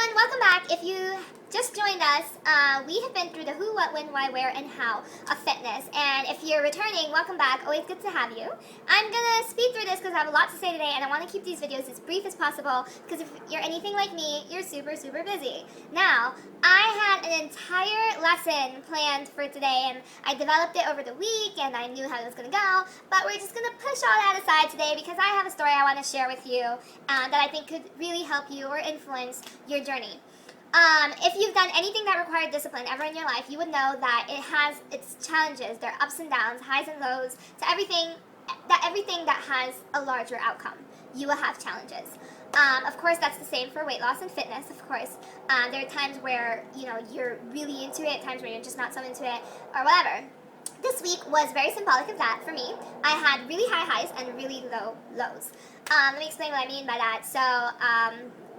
everyone, welcome back. If you just joined us, we have been through the who, what, when, why, where, and how of fitness. And if you're returning, welcome back. Always good to have you. I'm gonna speed through this because I have a lot to say today, and I want to keep these videos as brief as possible because if you're anything like me, you're super, super busy. Now, I had an entire lesson planned for today, and I developed it over the week, and I knew how it was gonna go. But we're just gonna push all that aside today because I have a story I want to share with you that I think could really help you or influence your journey. If you've done anything that required discipline ever in your life, you would know that it has its challenges, their ups and downs, highs and lows, to everything that has a larger outcome. You will have challenges. Of course, that's the same for weight loss and fitness, of course. There are times where, you're really into it, times where you're just not so into it, or whatever. This week was very symbolic of that for me. I had really high highs and really low lows. Let me explain what I mean by that. So,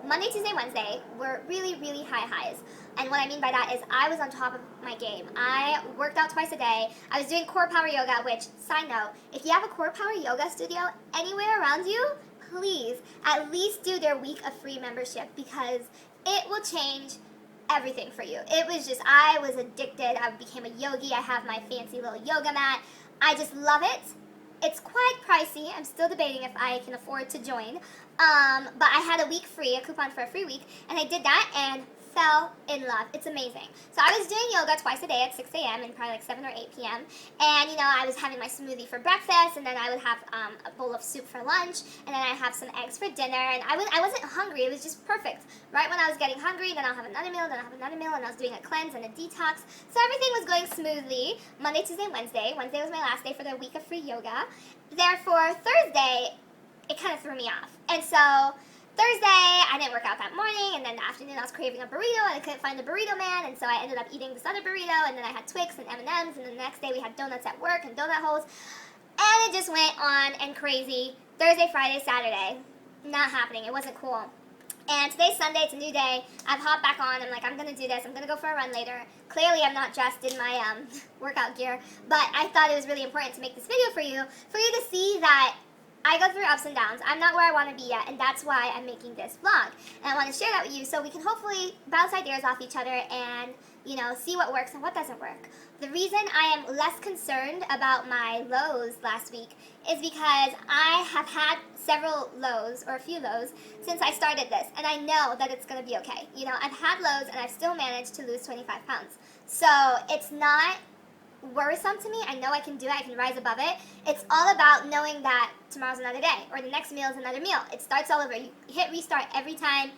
Monday, Tuesday, Wednesday were really, really high highs. And what I mean by that is I was on top of my game. I worked out twice a day. I was doing core power yoga, which, side note, if you have a core power yoga studio anywhere around you, please at least do their week of free membership because it will change everything for you. It was just, I was addicted. I became a yogi. I have my fancy little yoga mat. I just love it. It's quite pricey. I'm still debating if I can afford to join. But I had a week free, a coupon for a free week, and I did that and fell in love. It's amazing. So I was doing yoga twice a day at 6 a.m. and probably like 7 or 8 p.m. And, I was having my smoothie for breakfast, and then I would have a bowl of soup for lunch, and then I'd have some eggs for dinner, and I wasn't hungry. It was just perfect. Right when I was getting hungry, then I'll have another meal, then I'll have another meal, and I was doing a cleanse and a detox. So everything was going smoothly. Monday, Tuesday, Wednesday. Wednesday was my last day for the week of free yoga. Therefore, Thursday, it kind of threw me off. And so Thursday, I didn't work out that morning, and then the afternoon I was craving a burrito, and I couldn't find the burrito man, and so I ended up eating this other burrito, and then I had Twix and M&Ms, and then the next day we had donuts at work and donut holes, and it just went on and crazy. Thursday, Friday, Saturday, not happening. It wasn't cool. And today's Sunday, it's a new day. I've hopped back on. I'm like, I'm going to do this. I'm going to go for a run later. Clearly, I'm not dressed in my workout gear, but I thought it was really important to make this video for you to see that I go through ups and downs. I'm not where I want to be yet, and that's why I'm making this vlog. And I want to share that with you so we can hopefully bounce ideas off each other and, see what works and what doesn't work. The reason I am less concerned about my lows last week is because I have had several lows, or a few lows, since I started this, and I know that it's going to be okay. I've had lows, and I've still managed to lose 25 pounds. So it's not worrisome to me. I know I can do it. I can rise above it. It's all about knowing that tomorrow's another day, or the next meal is another meal. It starts all over. You hit restart every time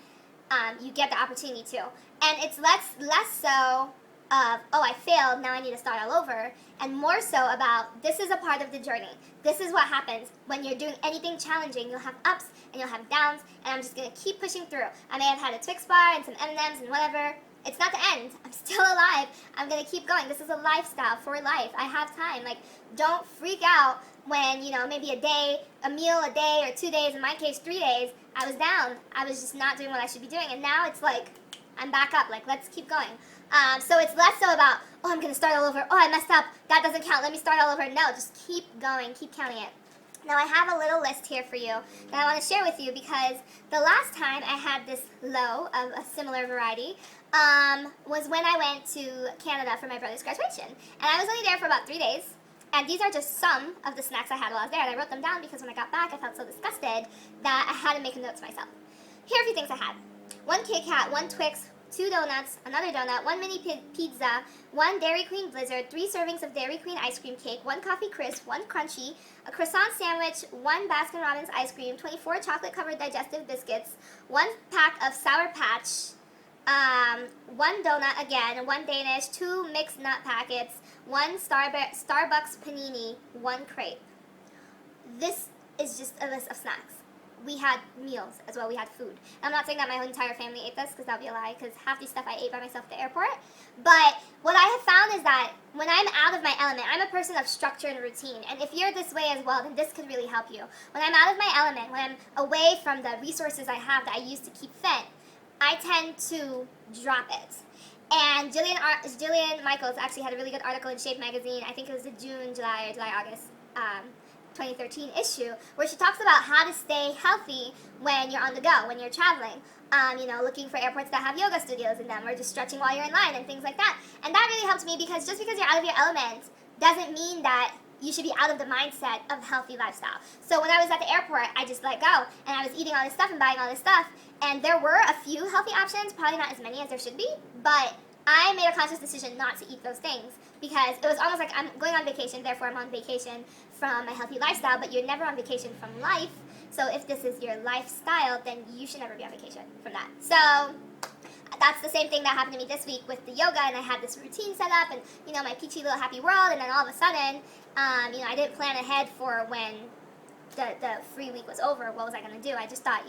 you get the opportunity to. And it's less so of, oh, I failed, now I need to start all over, and more so about, this is a part of the journey. This is what happens when you're doing anything challenging. You'll have ups and you'll have downs, and I'm just going to keep pushing through. I may have had a Twix bar and some M&Ms and whatever. It's not the end. I'm still alive. I'm going to keep going. This is a lifestyle for life. I have time. Don't freak out when, maybe a meal a day or 2 days, in my case 3 days, I was down. I was just not doing what I should be doing. And now it's like, I'm back up. Let's keep going. So it's less so about, oh, I'm going to start all over. Oh, I messed up. That doesn't count. Let me start all over. No, just keep going. Keep counting it. Now, I have a little list here for you that I want to share with you because the last time I had this low of a similar variety was when I went to Canada for my brother's graduation. And I was only there for about 3 days. And these are just some of the snacks I had while I was there. And I wrote them down because when I got back, I felt so disgusted that I had to make a note to myself. Here are a few things I had. 1 Kit Kat, 1 Twix, 2 donuts, another donut, 1 mini pizza, 1 Dairy Queen Blizzard, 3 servings of Dairy Queen ice cream cake, 1 coffee crisp, 1 crunchy, a croissant sandwich, 1 Baskin Robbins ice cream, 24 chocolate-covered digestive biscuits, 1 pack of Sour Patch, 1 donut again, 1 Danish, 2 mixed nut packets, 1 Starbucks panini, 1 crepe. This is just a list of snacks. We had meals as well. We had food. And I'm not saying that my whole entire family ate this because that would be a lie because half the stuff I ate by myself at the airport. But what I have found is that when I'm out of my element, I'm a person of structure and routine. And if you're this way as well, then this could really help you. When I'm out of my element, when I'm away from the resources I have that I use to keep fit, I tend to drop it. And Jillian Michaels actually had a really good article in Shape magazine. I think it was the July, August 2013 issue, where she talks about how to stay healthy when you're on the go, when you're traveling. Looking for airports that have yoga studios in them, or just stretching while you're in line and things like that. And that really helped me, because just because you're out of your element doesn't mean that you should be out of the mindset of healthy lifestyle. So when I was at the airport, I just let go, and I was eating all this stuff and buying all this stuff, and there were a few healthy options, probably not as many as there should be, but I made a conscious decision not to eat those things, because it was almost like I'm going on vacation, therefore I'm on vacation from a healthy lifestyle, but you're never on vacation from life. So if this is your lifestyle, then you should never be on vacation from that. So that's the same thing that happened to me this week with the yoga, and I had this routine set up, and my peachy little happy world, and then all of a sudden, I didn't plan ahead for when the free week was over. What was I going to do? I just thought,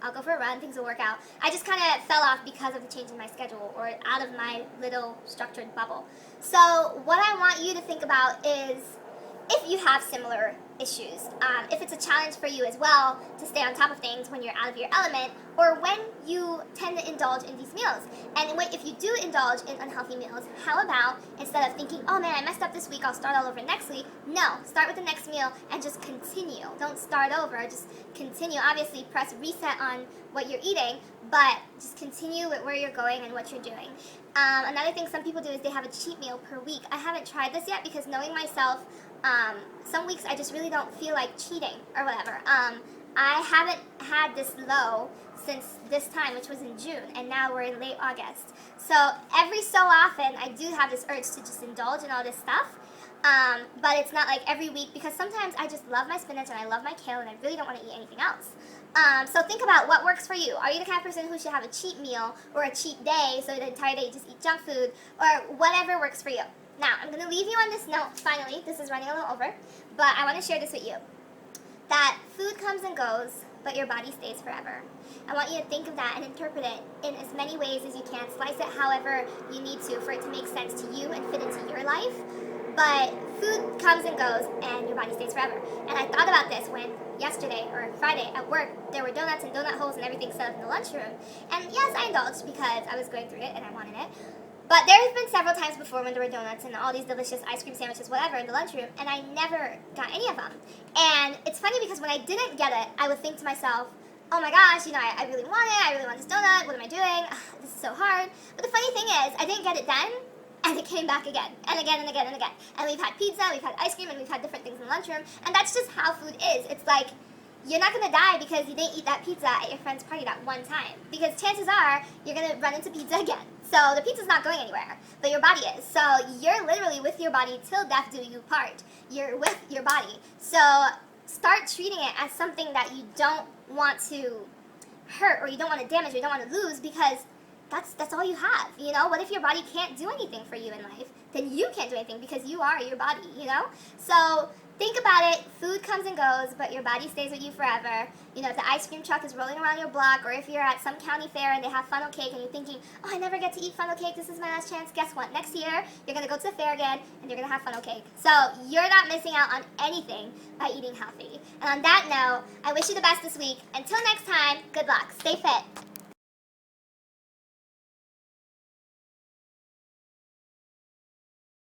I'll go for a run, things will work out. I just kind of fell off because of the change in my schedule, or out of my little structured bubble. So what I want you to think about is, if you have similar issues, if it's a challenge for you as well to stay on top of things when you're out of your element, or when you tend to indulge in these meals. And if you do indulge in unhealthy meals, how about, instead of thinking, oh man, I messed up this week, I'll start all over next week, no, start with the next meal and just continue. Don't start over, just continue. Obviously, press reset on what you're eating, but just continue with where you're going and what you're doing. Another thing some people do is they have a cheat meal per week. I haven't tried this yet, because knowing myself, some weeks I just really don't feel like cheating or whatever. I haven't had this low since this time, which was in June, and now we're in late August. So every so often I do have this urge to just indulge in all this stuff, but it's not like every week, because sometimes I just love my spinach and I love my kale and I really don't want to eat anything else. So think about what works for you. Are you the kind of person who should have a cheat meal or a cheat day, so the entire day you just eat junk food, or whatever works for you? Now, I'm going to leave you on this note, finally. This is running a little over, but I want to share this with you. That food comes and goes, but your body stays forever. I want you to think of that and interpret it in as many ways as you can. Slice it however you need to for it to make sense to you and fit into your life. But food comes and goes, and your body stays forever. And I thought about this when yesterday, or Friday, at work, there were donuts and donut holes and everything set up in the lunchroom. And yes, I indulged because I was going through it and I wanted it. But there have been several times before when there were donuts and all these delicious ice cream sandwiches, whatever, in the lunchroom, and I never got any of them. And it's funny, because when I didn't get it, I would think to myself, oh my gosh, I really want it, I really want this donut, what am I doing? Ugh, this is so hard. But the funny thing is, I didn't get it then, and it came back again, and again, and again, and again. And we've had pizza, we've had ice cream, and we've had different things in the lunchroom, and that's just how food is. It's like, you're not going to die because you didn't eat that pizza at your friend's party that one time. Because chances are, you're going to run into pizza again. So the pizza's not going anywhere, but your body is. So you're literally with your body till death do you part. You're with your body. So start treating it as something that you don't want to hurt, or you don't want to damage, or you don't want to lose, because that's all you have. What if your body can't do anything for you in life? Then you can't do anything, because you are your body, So think about it. Food comes and goes, but your body stays with you forever. If the ice cream truck is rolling around your block, or if you're at some county fair and they have funnel cake and you're thinking, oh, I never get to eat funnel cake, this is my last chance. Guess what? Next year, you're going to go to the fair again and you're going to have funnel cake. So you're not missing out on anything by eating healthy. And on that note, I wish you the best this week. Until next time, good luck. Stay fit.